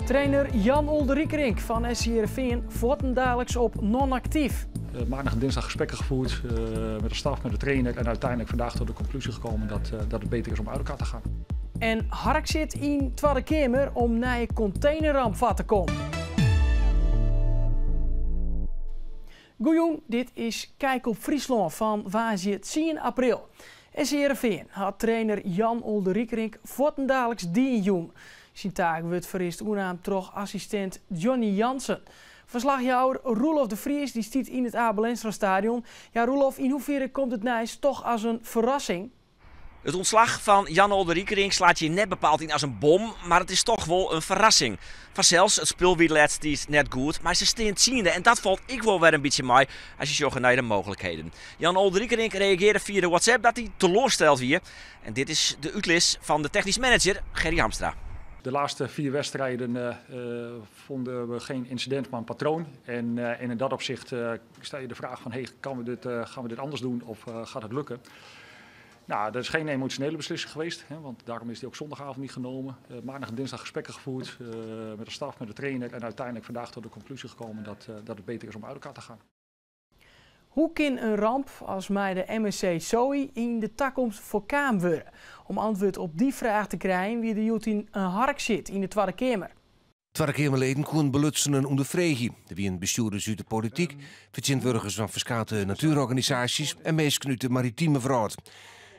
Trainer Jan Olderiekerink van SC Heerenveen dagelijks op non-actief. Maandag en dinsdag gesprekken gevoerd met de staf, met de trainer en uiteindelijk vandaag tot de conclusie gekomen dat het beter is om uit elkaar te gaan. En Hark zit in Tweede Kamer om naar een containerramp vat te komen. Goejoen, dit is Kijk op Friesland van woensdag 10 april. SC Heerenveen had trainer Jan Olderiekerink dagelijks dienjoen. Zijn taak wordt verrist oernaam toch assistent Johnny Jansen. Verslagjouwer Roelof de Vries die stiet in het Abel Enstra stadion. Ja, Roelof, in hoeverre komt het nijs toch als een verrassing? Het ontslag van Jan Olderiekerink slaat je net bepaald in als een bom, maar het is toch wel een verrassing. Vanzelfs, het spul wie letst is net goed, maar ze staan tiende en dat valt ik wel weer een beetje mee als je zocht naar de mogelijkheden. Jan Olderiekerink reageerde via de WhatsApp dat hij teleursteld weer. En dit is de uitlis van de technisch manager Gerry Hamstra. De laatste 4 wedstrijden vonden we geen incident, maar een patroon. En in dat opzicht stel je de vraag van, hey, gaan we dit anders doen of gaat het lukken? Nou, dat is geen emotionele beslissing geweest, hè, want daarom is die ook zondagavond niet genomen. Maandag en dinsdag gesprekken gevoerd met de staf, met de trainer en uiteindelijk vandaag tot de conclusie gekomen dat het beter is om uit elkaar te gaan. Hoe kan een ramp als mij de MSC Zoe in de toekomst voorkomen worden? Om antwoord op die vraag te krijgen wie de Joetien een Hark zit in de Tweede Kamer. Tweede Kamerleden konden belutsenen om de vregie. Er wie een bestuurders uit de politiek, vertegenwoordigers van verschillende natuurorganisaties en mensen uit de maritieme vraag.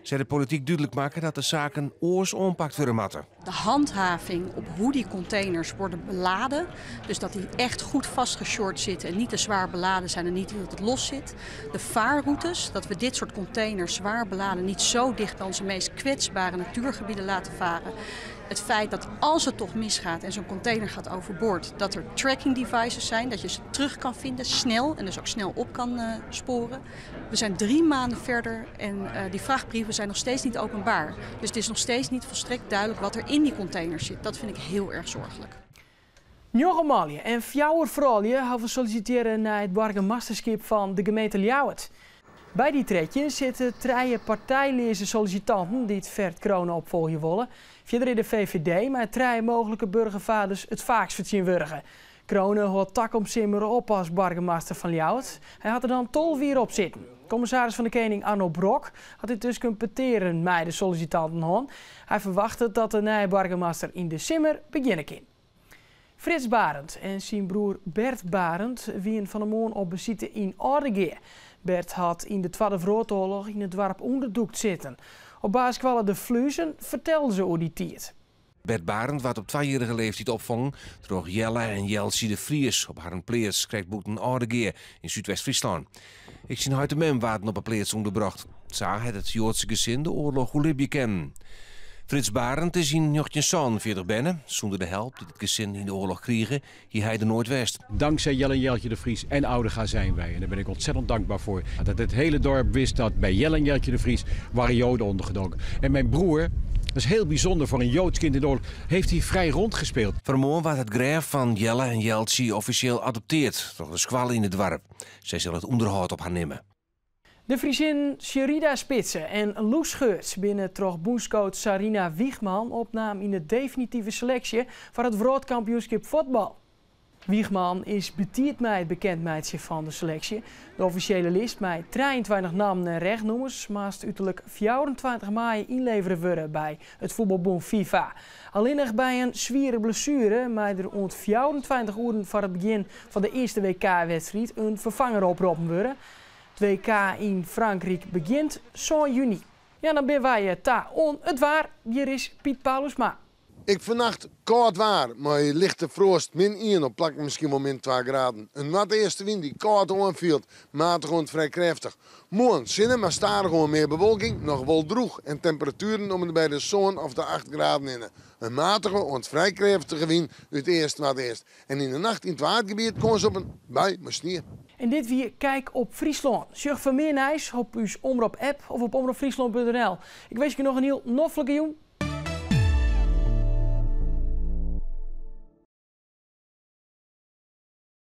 Zij de politiek duidelijk maken dat de zaken oors ompakt worden moeten. De handhaving op hoe die containers worden beladen, dus dat die echt goed vastgeshort zitten en niet te zwaar beladen zijn en niet dat het los zit. De vaarroutes, dat we dit soort containers zwaar beladen niet zo dicht bij onze meest kwetsbare natuurgebieden laten varen. Het feit dat als het toch misgaat en zo'n container gaat overboord, dat er tracking devices zijn, dat je ze terug kan vinden, snel en dus ook snel op kan sporen. We zijn 3 maanden verder en die vraagbrieven zijn nog steeds niet openbaar. Dus het is nog steeds niet volstrekt duidelijk wat er in die containers zit. Dat vind ik heel erg zorgelijk. Njoggemalje en Fjouwervrolje hebben solliciteren naar het burgemeesterschap van de gemeente Ljouwert. Bij die tredje zitten 3 partijloze sollicitanten die het Vert Kronen opvolgen willen. Verder in de VVD, maar 3 mogelijke burgervaders het vaakst vertegenwoordigen. Kronen hoort tak om simmeren op als burgemeester van Ljouwert. Hij had er dan 12 weer op zitten. Commissaris van de Koning Arno Brok had dit dus kunnen peteren met de sollicitanten hon. Hij verwachtte dat de nieuwe burgemeester in december beginnen kan. Frits Barend en zijn broer Bert Barend wien van de moon op bezitten in Ordegeer. Bert had in de Tweede Wereldoorlog in het dorp onderdoekt zitten. Op basis van de Fluizen vertelden ze hoe die tijd. Bert Barend werd op 2-jarige leeftijd opvangen door Jelle en Jelsie de Vries op haar plaats krijgboeten Ordegeer in Zuidwest-Friesland. Ik zie uit de mem waren op een plaats onderbracht. Zag het Joodse gezin de oorlog hoe liep je kennen. Frits Barend is in 1947 binnen. Zonder de help die het gezin in de oorlog kregen, hier hij de Noordwest. Dankzij Jelle en Jeltje de Vries en Oudega zijn wij. En daar ben ik ontzettend dankbaar voor. Dat het hele dorp wist dat bij Jelle en Jeltje de Vries waren Joden ondergedoken. En mijn broer, dat is heel bijzonder voor een Joods kind in de oorlog, heeft hij vrij rondgespeeld. Vanmorgen werd het graf van Jelle en Jeltje officieel adopteerd door de squal in het dorp. Zij zullen het onderhoud op haar nemen. De Friesin Sherida Spitsen en Loes Geurts binnen toch boenscoach Sarina Wiegman opname in de definitieve selectie voor het wereldkampioenschap voetbal. Wiegman is betierd met het bekendmeidje van de selectie. De officiële lijst met 23 namen en rechtnoemers maast uiterlijk 24 mei inleveren worden bij het voetbalbond FIFA. Alleen nog bij een zwiere blessure, maar er rond 24 uur voor het begin van de eerste WK-wedstrijd een vervanger oproepen worden. Het WK in Frankrijk begint zo juni. Ja, dan ben wij on het waar. Hier is Piet Paulusma. Ik vannacht koud waar, maar lichte frost, -1 op plak misschien wel -2 graden. Een natte eerste wind die koud aanviel, matig en vrij krachtig. Morgen zinnen maar stadig gewoon meer bewolking, nog wel droeg en temperaturen om bij de zon of de 8 graden in. Een matige en vrij krachtige wind uit eerst wat eerst. En in de nacht in het waardgebied kon ze op een bij maar sneeuw. En dit weer Kijk op Friesland. Zorg voor meer nieuws op uw Omroep app of op omroepfriesland.nl. Ik wens je nog een heel noffelijke jong.